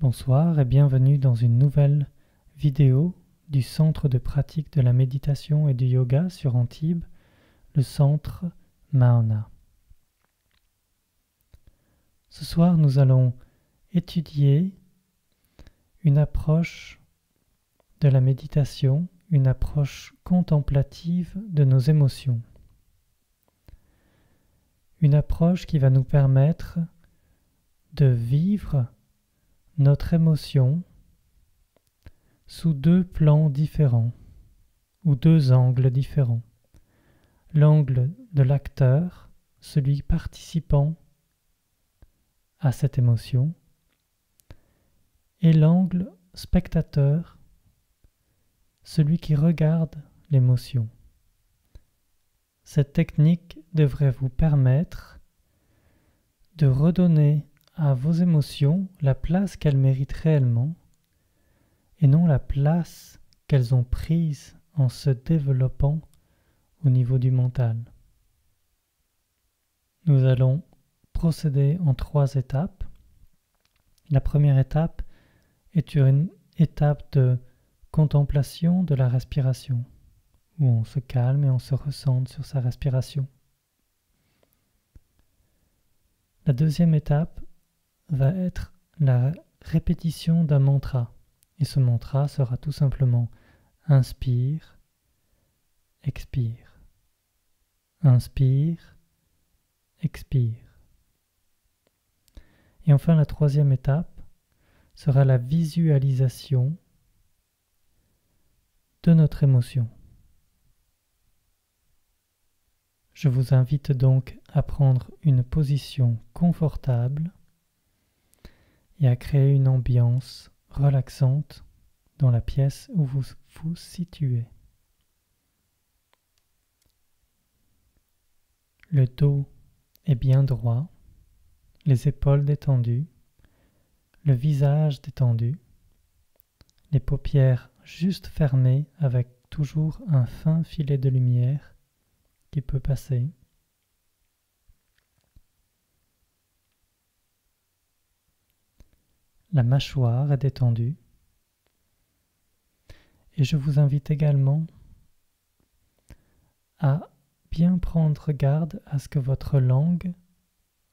Bonsoir et bienvenue dans une nouvelle vidéo du Centre de pratique de la méditation et du yoga sur Antibes, le Centre Mahana. Ce soir, nous allons étudier une approche de la méditation, une approche contemplative de nos émotions. Une approche qui va nous permettre de vivre notre émotion sous deux plans différents ou deux angles différents. L'angle de l'acteur, celui participant à cette émotion, et l'angle spectateur, celui qui regarde l'émotion. Cette technique devrait vous permettre de redonner à vos émotions la place qu'elles méritent réellement et non la place qu'elles ont prise en se développant au niveau du mental. Nous allons procéder en 3 étapes. La première étape est une étape de contemplation de la respiration, où on se calme et on se recentre sur sa respiration. La deuxième étape va être la répétition d'un mantra. Et ce mantra sera tout simplement inspire, expire. Inspire, expire. Et enfin, la troisième étape sera la visualisation de notre émotion. Je vous invite donc à prendre une position confortable et à créer une ambiance relaxante dans la pièce où vous vous situez. Le dos est bien droit, les épaules détendues, le visage détendu, les paupières juste fermées avec toujours un fin filet de lumière qui peut passer. La mâchoire est détendue. Et je vous invite également à bien prendre garde à ce que votre langue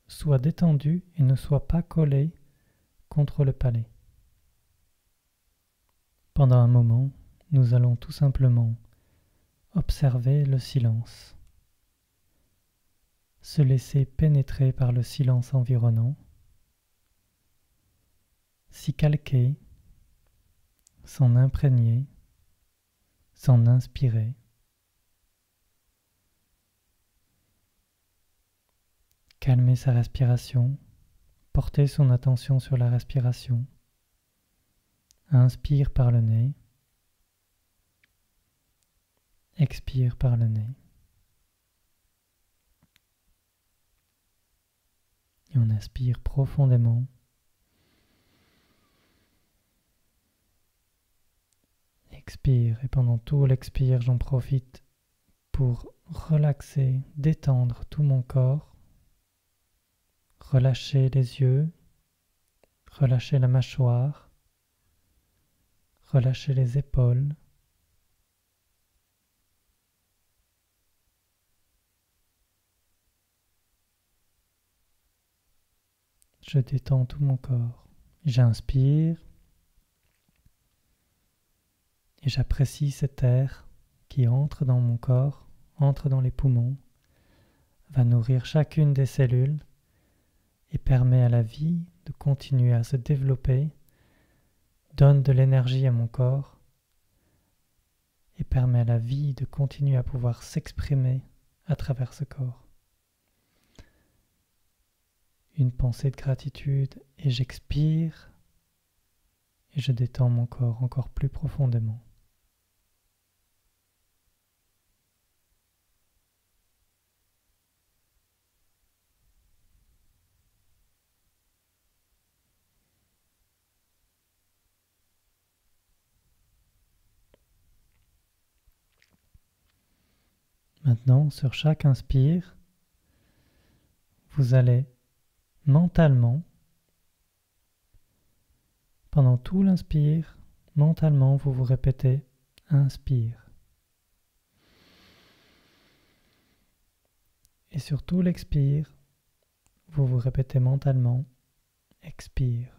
soit détendue et ne soit pas collée contre le palais. Pendant un moment, nous allons tout simplement observer le silence, se laisser pénétrer par le silence environnant, s'y calquer, s'en imprégner, s'en inspirer. Calmer sa respiration, porter son attention sur la respiration. Inspire par le nez, expire par le nez. Et on inspire profondément. Expire, et pendant tout l'expire, j'en profite pour relaxer, détendre tout mon corps, relâcher les yeux, relâcher la mâchoire, relâcher les épaules, je détends tout mon corps, j'inspire et j'apprécie cet air qui entre dans mon corps, entre dans les poumons, va nourrir chacune des cellules et permet à la vie de continuer à se développer, donne de l'énergie à mon corps et permet à la vie de continuer à pouvoir s'exprimer à travers ce corps. Une pensée de gratitude et j'expire et je détends mon corps encore plus profondément. Maintenant, sur chaque inspire, vous allez mentalement Pendant tout l'inspire, mentalement, vous vous répétez « inspire ». Et sur tout l'expire, vous vous répétez mentalement « expire ».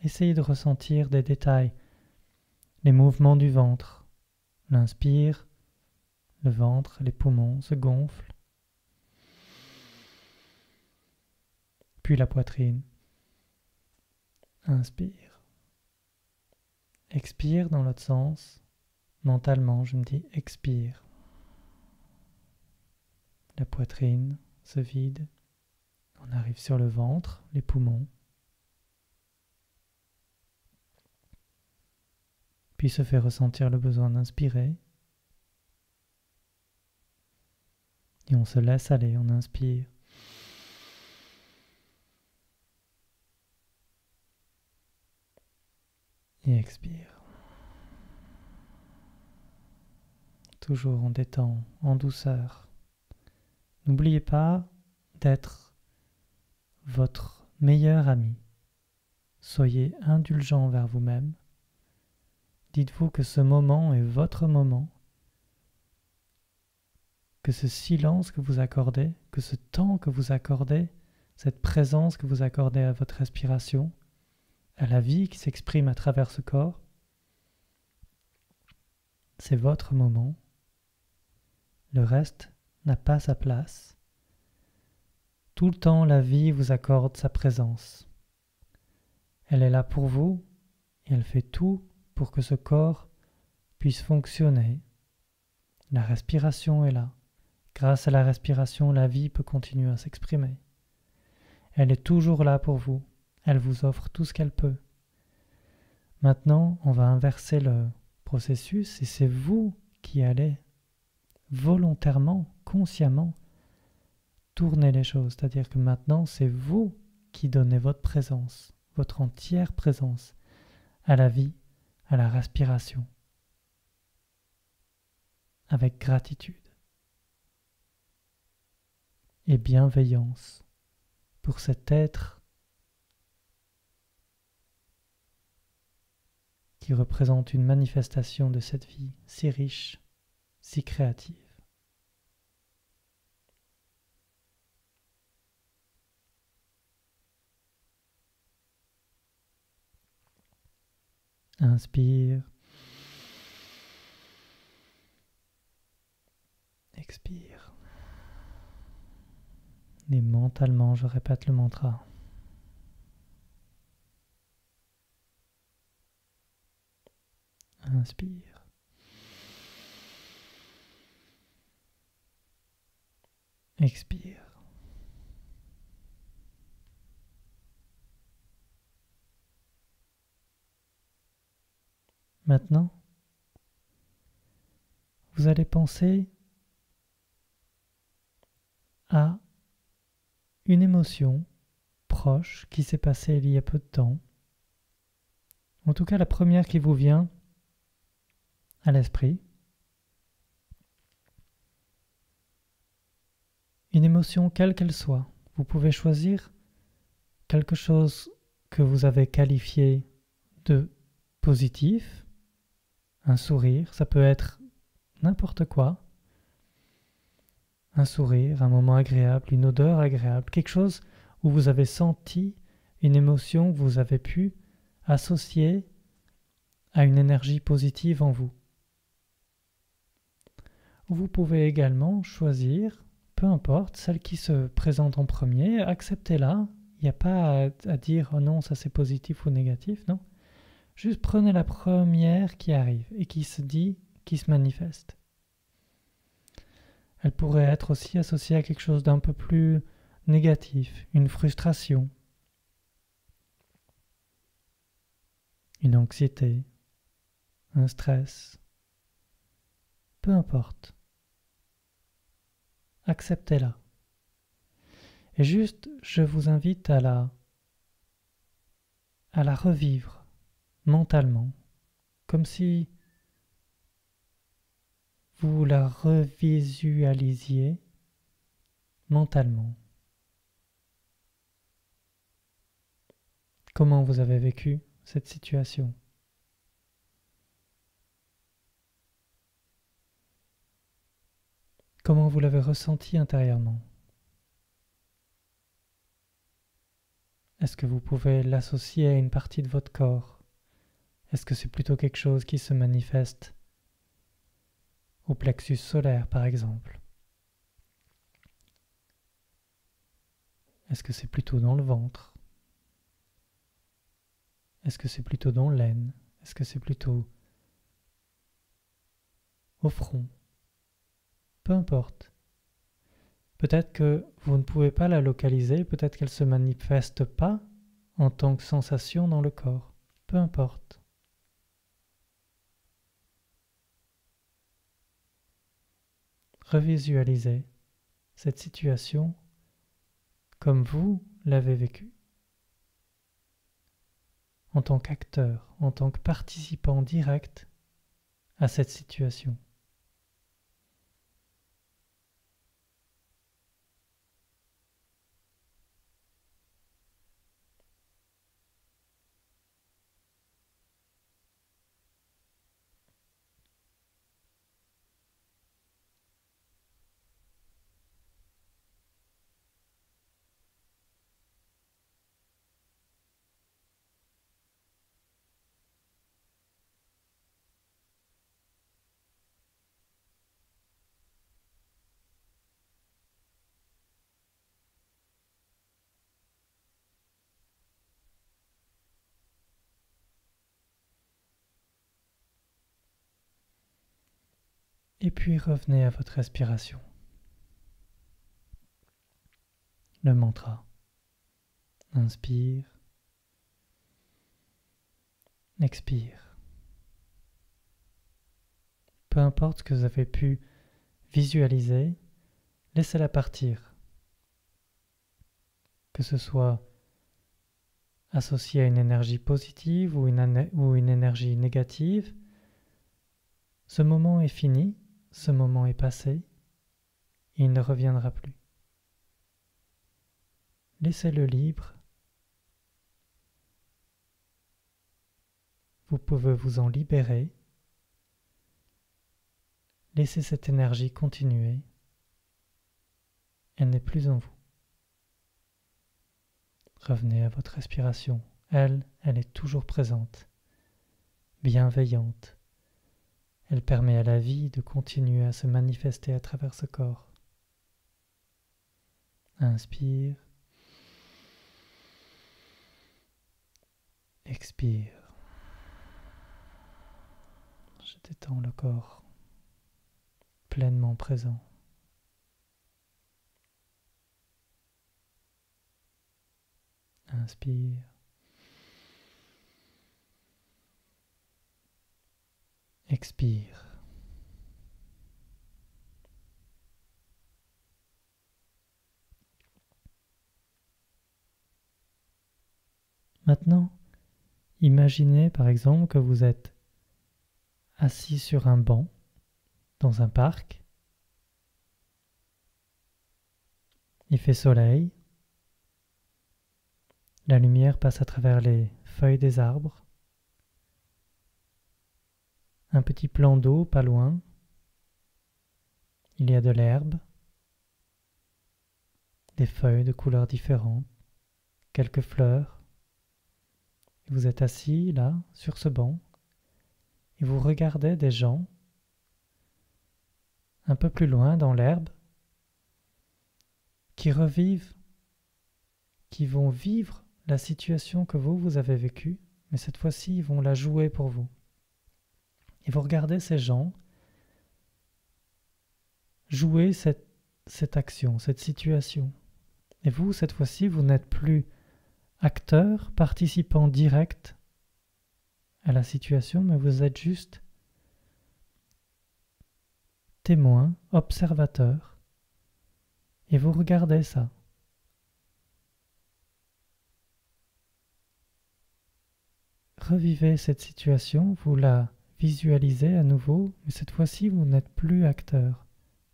Essayez de ressentir des détails, les mouvements du ventre. L'inspire, le ventre, les poumons se gonflent. Puis la poitrine. Inspire. Expire dans l'autre sens. Mentalement, je me dis expire. La poitrine se vide. On arrive sur le ventre, les poumons. Puis se fait ressentir le besoin d'inspirer. Et on se laisse aller, on inspire. Et expire. Toujours on détend, en douceur. N'oubliez pas d'être votre meilleur ami. Soyez indulgent vers vous-même. Dites-vous que ce moment est votre moment, que ce silence que vous accordez, que ce temps que vous accordez, cette présence que vous accordez à votre respiration, à la vie qui s'exprime à travers ce corps, c'est votre moment. Le reste n'a pas sa place. Tout le temps, la vie vous accorde sa présence. Elle est là pour vous et elle fait tout pour que ce corps puisse fonctionner. La respiration est là. Grâce à la respiration, la vie peut continuer à s'exprimer. Elle est toujours là pour vous. Elle vous offre tout ce qu'elle peut. Maintenant, on va inverser le processus et c'est vous qui allez volontairement, consciemment, tourner les choses. C'est-à-dire que maintenant, c'est vous qui donnez votre présence, votre entière présence à la vie, à la respiration, avec gratitude et bienveillance pour cet être qui représente une manifestation de cette vie si riche, si créative. Inspire. Expire. Et mentalement, je répète le mantra. Inspire. Expire. Maintenant, vous allez penser à une émotion proche qui s'est passée il y a peu de temps. En tout cas, la première qui vous vient à l'esprit. Une émotion quelle qu'elle soit. Vous pouvez choisir quelque chose que vous avez qualifié de positif, un sourire, ça peut être n'importe quoi. Un sourire, un moment agréable, une odeur agréable, quelque chose où vous avez senti une émotion que vous avez pu associer à une énergie positive en vous. Vous pouvez également choisir, peu importe, celle qui se présente en premier, acceptez-la. Il n'y a pas à dire « oh non, ça c'est positif ou négatif », non. Juste prenez la première qui arrive et qui se dit, qui se manifeste. Elle pourrait être aussi associée à quelque chose d'un peu plus négatif, une frustration, une anxiété, un stress. Peu importe. Acceptez-la. Et juste, je vous invite à la revivre mentalement, comme si vous la revisualisiez mentalement. Comment vous avez vécu cette situation? Comment vous l'avez ressenti intérieurement? Est-ce que vous pouvez l'associer à une partie de votre corps? Est-ce que c'est plutôt quelque chose qui se manifeste au plexus solaire, par exemple? Est-ce que c'est plutôt dans le ventre? Est-ce que c'est plutôt dans l'aine? Est-ce que c'est plutôt au front? Peu importe. Peut-être que vous ne pouvez pas la localiser, peut-être qu'elle ne se manifeste pas en tant que sensation dans le corps. Peu importe. Revisualisez cette situation comme vous l'avez vécue, en tant qu'acteur, en tant que participant direct à cette situation. Et puis revenez à votre respiration. Le mantra. Inspire. Expire. Peu importe ce que vous avez pu visualiser, laissez-la partir. Que ce soit associé à une énergie positive ou une énergie négative, ce moment est fini, ce moment est passé, et il ne reviendra plus. Laissez-le libre. Vous pouvez vous en libérer. Laissez cette énergie continuer. Elle n'est plus en vous. Revenez à votre respiration. Elle est toujours présente, bienveillante. Elle permet à la vie de continuer à se manifester à travers ce corps. Inspire. Expire. Je détends le corps, pleinement présent. Inspire. Expire. Maintenant, imaginez par exemple que vous êtes assis sur un banc dans un parc. Il fait soleil. La lumière passe à travers les feuilles des arbres. Un petit plan d'eau pas loin. Il y a de l'herbe, des feuilles de couleurs différentes, quelques fleurs. Vous êtes assis là, sur ce banc, et vous regardez des gens un peu plus loin dans l'herbe qui revivent, qui vont vivre la situation que vous avez vécue, mais cette fois-ci, ils vont la jouer pour vous. Et vous regardez ces gens jouer cette action, cette situation. Et vous, cette fois-ci, vous n'êtes plus acteur, participant direct à la situation, mais vous êtes juste témoin, observateur, et vous regardez ça. Revivez cette situation, vous la visualisez à nouveau, mais cette fois-ci, vous n'êtes plus acteur.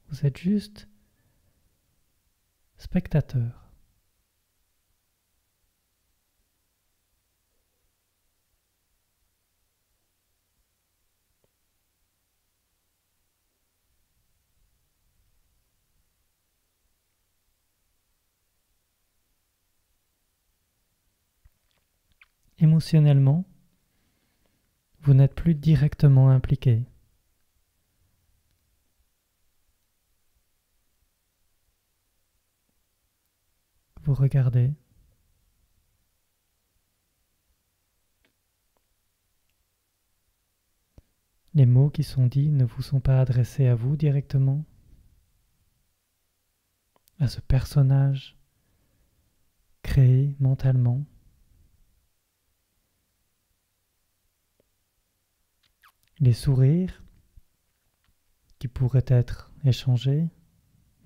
Vous êtes juste spectateur. émotionnellement, vous n'êtes plus directement impliqué. Vous regardez. Les mots qui sont dits ne vous sont pas adressés à vous directement, à ce personnage créé mentalement. Les sourires qui pourraient être échangés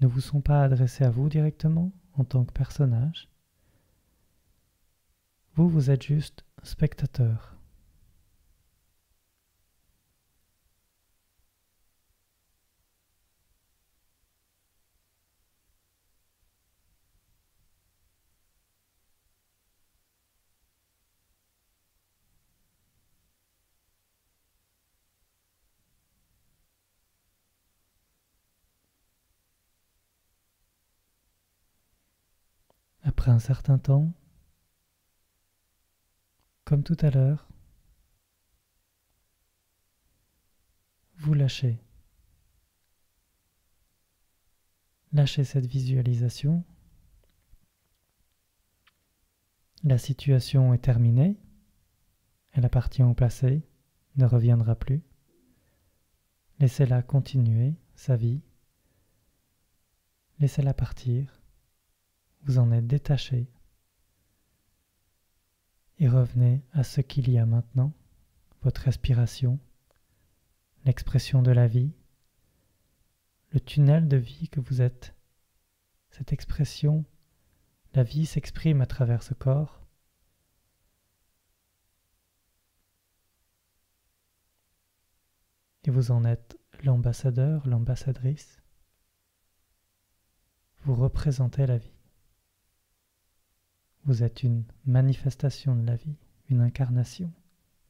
ne vous sont pas adressés à vous directement en tant que personnage. Vous êtes juste spectateur. Après un certain temps, comme tout à l'heure, vous lâchez. Lâchez cette visualisation. La situation est terminée. Elle appartient au passé, ne reviendra plus. Laissez-la continuer sa vie. Laissez-la partir. Vous en êtes détaché. Et revenez à ce qu'il y a maintenant, votre respiration, l'expression de la vie, le tunnel de vie que vous êtes. Cette expression, la vie s'exprime à travers ce corps. Et vous en êtes l'ambassadeur, l'ambassadrice. Vous représentez la vie. Vous êtes une manifestation de la vie, une incarnation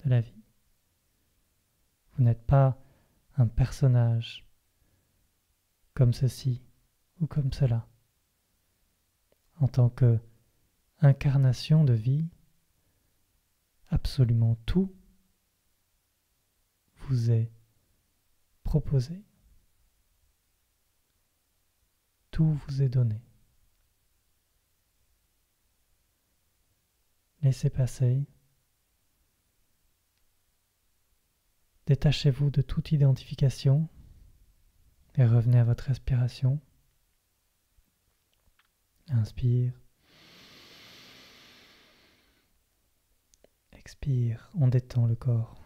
de la vie. Vous n'êtes pas un personnage comme ceci ou comme cela. En tant que incarnation de vie, absolument tout vous est proposé. Tout vous est donné. Laissez passer. Détachez-vous de toute identification et revenez à votre respiration. Inspire. Expire. On détend le corps.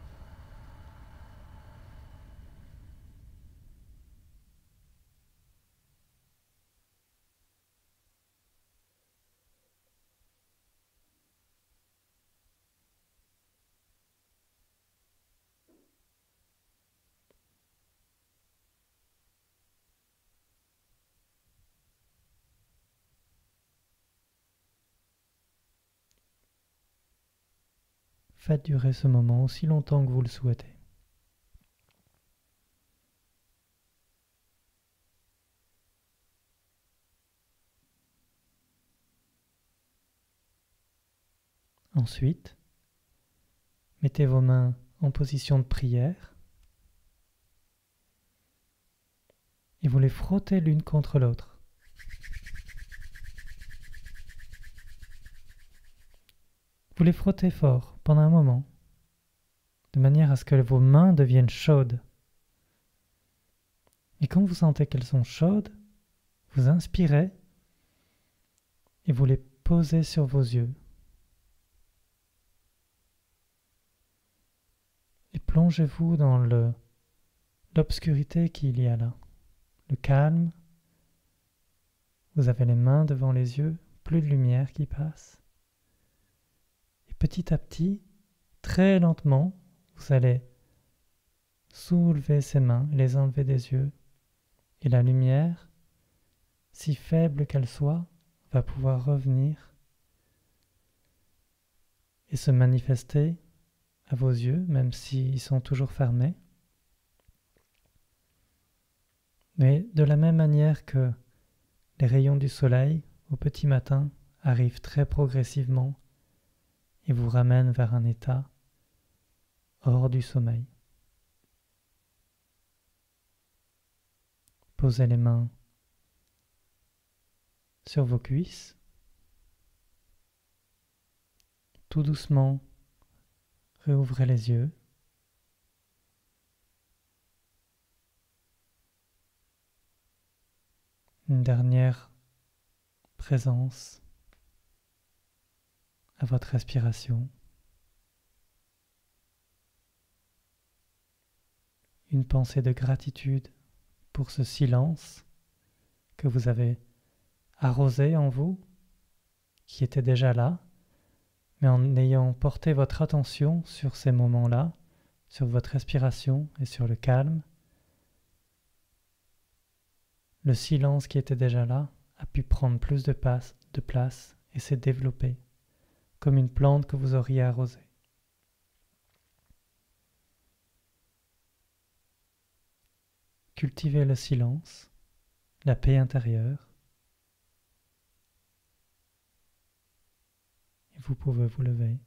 Faites durer ce moment aussi longtemps que vous le souhaitez. Ensuite, mettez vos mains en position de prière et vous les frottez l'une contre l'autre. Vous les frottez fort pendant un moment, de manière à ce que vos mains deviennent chaudes. Et quand vous sentez qu'elles sont chaudes, vous inspirez et vous les posez sur vos yeux. Et plongez-vous dans l'obscurité qu'il y a là, le calme. Vous avez les mains devant les yeux, plus de lumière qui passe. Et petit à petit, très lentement, vous allez soulever ces mains, les enlever des yeux. Et la lumière, si faible qu'elle soit, va pouvoir revenir et se manifester à vos yeux, même s'ils sont toujours fermés. Mais de la même manière que les rayons du soleil au petit matin arrivent très progressivement et vous ramène vers un état hors du sommeil. Posez les mains sur vos cuisses. Tout doucement, réouvrez les yeux. Une dernière présence à votre respiration. Une pensée de gratitude pour ce silence que vous avez arrosé en vous, qui était déjà là, mais en ayant porté votre attention sur ces moments-là, sur votre respiration et sur le calme, le silence qui était déjà là a pu prendre plus de place et s'est développé, comme une plante que vous auriez arrosée. Cultivez le silence, la paix intérieure, et vous pouvez vous lever.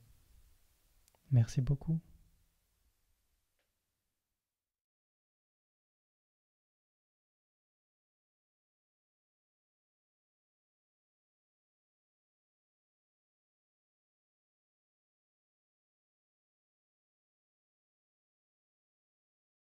Merci beaucoup.